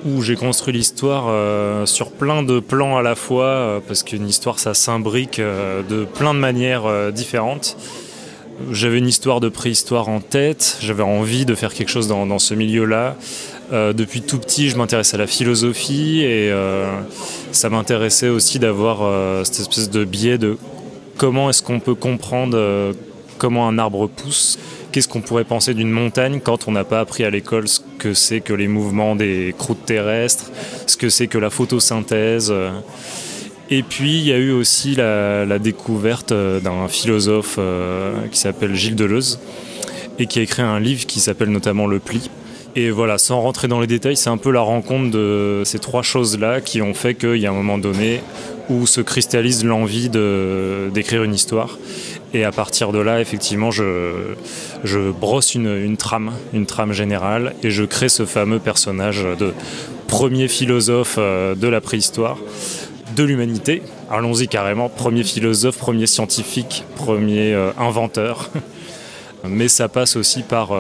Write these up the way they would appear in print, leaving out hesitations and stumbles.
où j'ai construit l'histoire sur plein de plans à la fois, parce qu'une histoire ça s'imbrique de plein de manières différentes. J'avais une histoire de préhistoire en tête, j'avais envie de faire quelque chose dans ce milieu-là. Depuis tout petit, je m'intéresse à la philosophie et ça m'intéressait aussi d'avoir cette espèce de biais de comment est-ce qu'on peut comprendre comment un arbre pousse. Qu'est-ce qu'on pourrait penser d'une montagne quand on n'a pas appris à l'école ce que c'est que les mouvements des croûtes terrestres, ce que c'est que la photosynthèse. Et puis il y a eu aussi la découverte d'un philosophe qui s'appelle Gilles Deleuze et qui a écrit un livre qui s'appelle notamment Le Pli. Et voilà, sans rentrer dans les détails, c'est un peu la rencontre de ces trois choses-là qui ont fait qu'il y a un moment donné où se cristallise l'envie d'écrire une histoire. Et à partir de là, effectivement, je brosse une trame générale et je crée ce fameux personnage de premier philosophe de la préhistoire, de l'humanité. Allons-y carrément, premier philosophe, premier scientifique, premier inventeur. Mais ça passe aussi par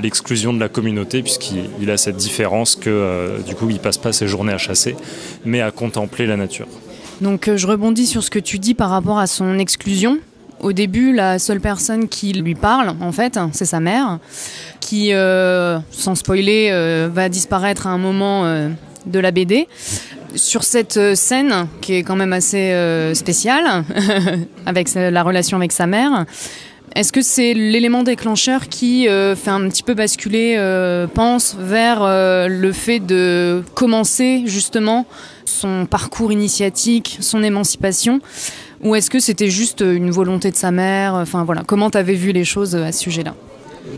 l'exclusion de la communauté, puisqu'il a cette différence que du coup il passe pas ses journées à chasser, mais à contempler la nature. Donc je rebondis sur ce que tu dis par rapport à son exclusion. Au début, la seule personne qui lui parle, en fait, c'est sa mère, qui, sans spoiler, va disparaître à un moment de la BD. Sur cette scène, qui est quand même assez spéciale, avec la relation avec sa mère, est-ce que c'est l'élément déclencheur qui fait un petit peu basculer, pense vers le fait de commencer justement son parcours initiatique, son émancipation, ou est-ce que c'était juste une volonté de sa mère? Enfin voilà, comment t'avais vu les choses à ce sujet-là?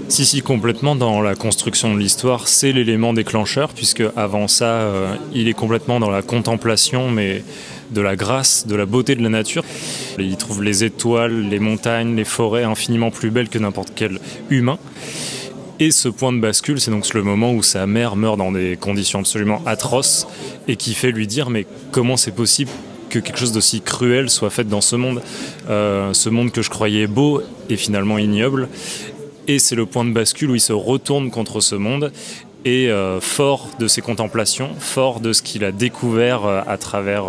Si, complètement dans la construction de l'histoire, c'est l'élément déclencheur, puisque avant ça, il est complètement dans la contemplation, mais de la grâce, de la beauté de la nature. Il trouve les étoiles, les montagnes, les forêts infiniment plus belles que n'importe quel humain. Et ce point de bascule, c'est donc le moment où sa mère meurt dans des conditions absolument atroces et qui fait lui dire « mais comment c'est possible que quelque chose d'aussi cruel soit fait dans ce monde que je croyais beau est finalement ignoble ». Et c'est le point de bascule où il se retourne contre ce monde et fort de ses contemplations, fort de ce qu'il a découvert à travers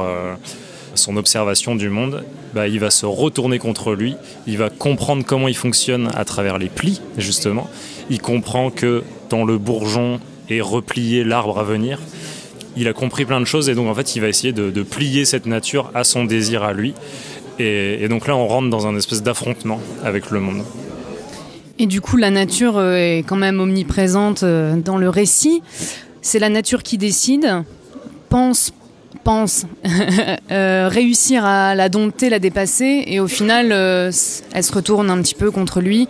son observation du monde, il va se retourner contre lui, il va comprendre comment il fonctionne à travers les plis, justement. Il comprend que dans le bourgeon est replié l'arbre à venir. Il a compris plein de choses et donc en fait il va essayer de plier cette nature à son désir à lui. Et donc là on rentre dans un espèce d'affrontement avec le monde. Et du coup, la nature est quand même omniprésente dans le récit. C'est la nature qui décide, pense réussir à la dompter, la dépasser, et au final, elle se retourne un petit peu contre lui,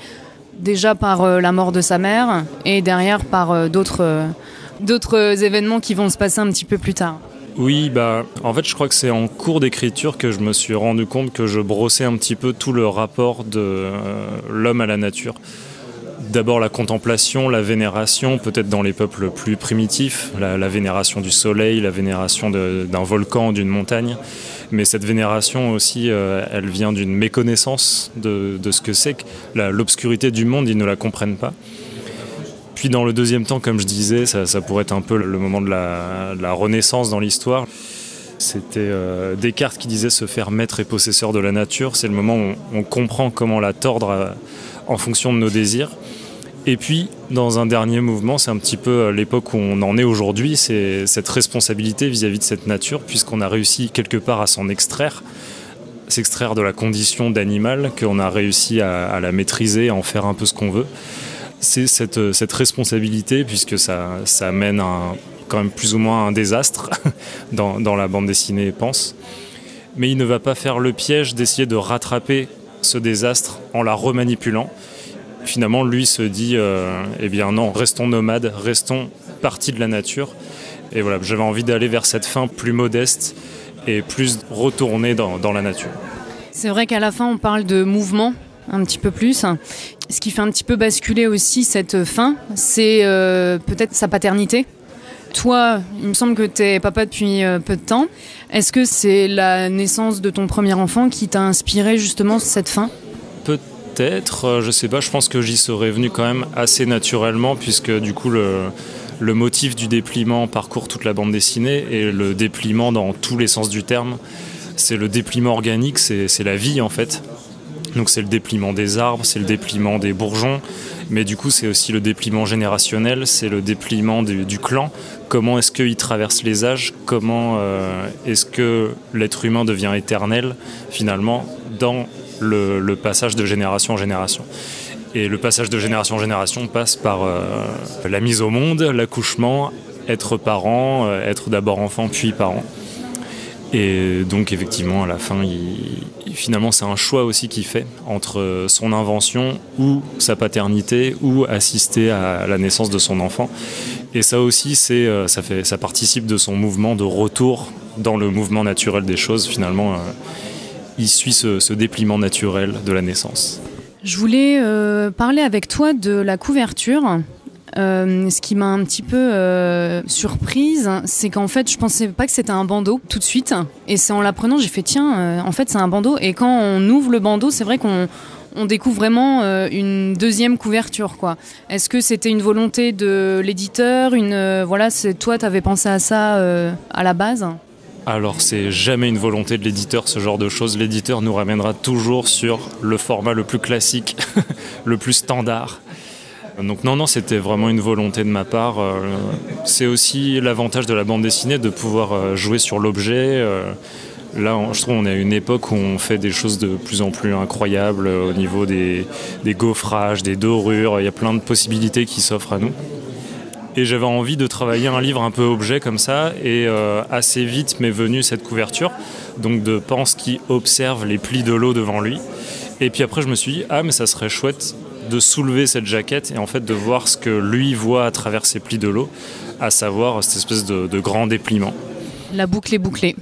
déjà par la mort de sa mère, et derrière par d'autres événements qui vont se passer un petit peu plus tard. Oui, en fait, je crois que c'est en cours d'écriture que je me suis rendu compte que je brossais un petit peu tout le rapport de l'homme à la nature. D'abord la contemplation, la vénération, peut-être dans les peuples plus primitifs, la vénération du soleil, la vénération d'un volcan, d'une montagne. Mais cette vénération aussi, elle vient d'une méconnaissance de ce que c'est que l'obscurité du monde, ils ne la comprennent pas. Puis dans le deuxième temps, comme je disais, ça pourrait être un peu le moment de la renaissance dans l'histoire. C'était Descartes qui disait se faire maître et possesseur de la nature. C'est le moment où on comprend comment la tordre en fonction de nos désirs. Et puis, dans un dernier mouvement, c'est un petit peu l'époque où on en est aujourd'hui, c'est cette responsabilité vis-à-vis de cette nature, puisqu'on a réussi quelque part à s'extraire de la condition d'animal, qu'on a réussi à la maîtriser, à en faire un peu ce qu'on veut. C'est cette responsabilité, puisque ça mène quand même plus ou moins à un désastre dans la bande dessinée Pense. Mais il ne va pas faire le piège d'essayer de rattraper ce désastre en la remanipulant. Finalement, lui se dit eh bien non, restons nomades, restons partie de la nature. Et voilà, j'avais envie d'aller vers cette fin plus modeste et plus retournée dans la nature. C'est vrai qu'à la fin, on parle de mouvement un petit peu plus. Ce qui fait un petit peu basculer aussi cette fin, c'est peut-être sa paternité. Toi, il me semble que tu es papa depuis peu de temps. Est-ce que c'est la naissance de ton premier enfant qui t'a inspiré justement cette fin ? Peut-être, je sais pas, je pense que j'y serais venu quand même assez naturellement, puisque du coup Le motif du dépliement parcourt toute la bande dessinée et le dépliement dans tous les sens du terme, c'est le dépliement organique, c'est la vie en fait. Donc c'est le dépliement des arbres, c'est le dépliement des bourgeons, mais du coup c'est aussi le dépliement générationnel, c'est le dépliement du clan. Comment est-ce qu'il traverse les âges, comment est-ce que l'être humain devient éternel finalement dans le passage de génération en génération. Et le passage de génération en génération passe par la mise au monde, l'accouchement, être parent, être d'abord enfant puis parent. Et donc effectivement à la fin, finalement c'est un choix aussi qu'il fait entre son invention ou sa paternité ou assister à la naissance de son enfant. Et ça aussi ça participe de son mouvement de retour dans le mouvement naturel des choses. Finalement il suit ce dépliement naturel de la naissance. Je voulais parler avec toi de la couverture. Ce qui m'a un petit peu surprise, c'est qu'en fait, je pensais pas que c'était un bandeau tout de suite. Et c'est en l'apprenant, j'ai fait tiens, en fait, c'est un bandeau. Et quand on ouvre le bandeau, c'est vrai qu'on découvre vraiment une deuxième couverture, quoi. Est-ce que c'était une volonté de l'éditeur, toi, t'avais pensé à ça à la base ? Alors c'est jamais une volonté de l'éditeur, ce genre de choses. L'éditeur nous ramènera toujours sur le format le plus classique, le plus standard. Donc non, c'était vraiment une volonté de ma part. C'est aussi l'avantage de la bande dessinée de pouvoir jouer sur l'objet. Là, je trouve qu'on est à une époque où on fait des choses de plus en plus incroyables au niveau des gaufrages, des dorures. Il y a plein de possibilités qui s'offrent à nous. Et j'avais envie de travailler un livre un peu objet comme ça, et assez vite m'est venue cette couverture, donc de Pense qui observe les plis de l'eau devant lui. Et puis après je me suis dit, mais ça serait chouette de soulever cette jaquette et en fait de voir ce que lui voit à travers ces plis de l'eau, à savoir cette espèce de grand dépliement. La boucle est bouclée.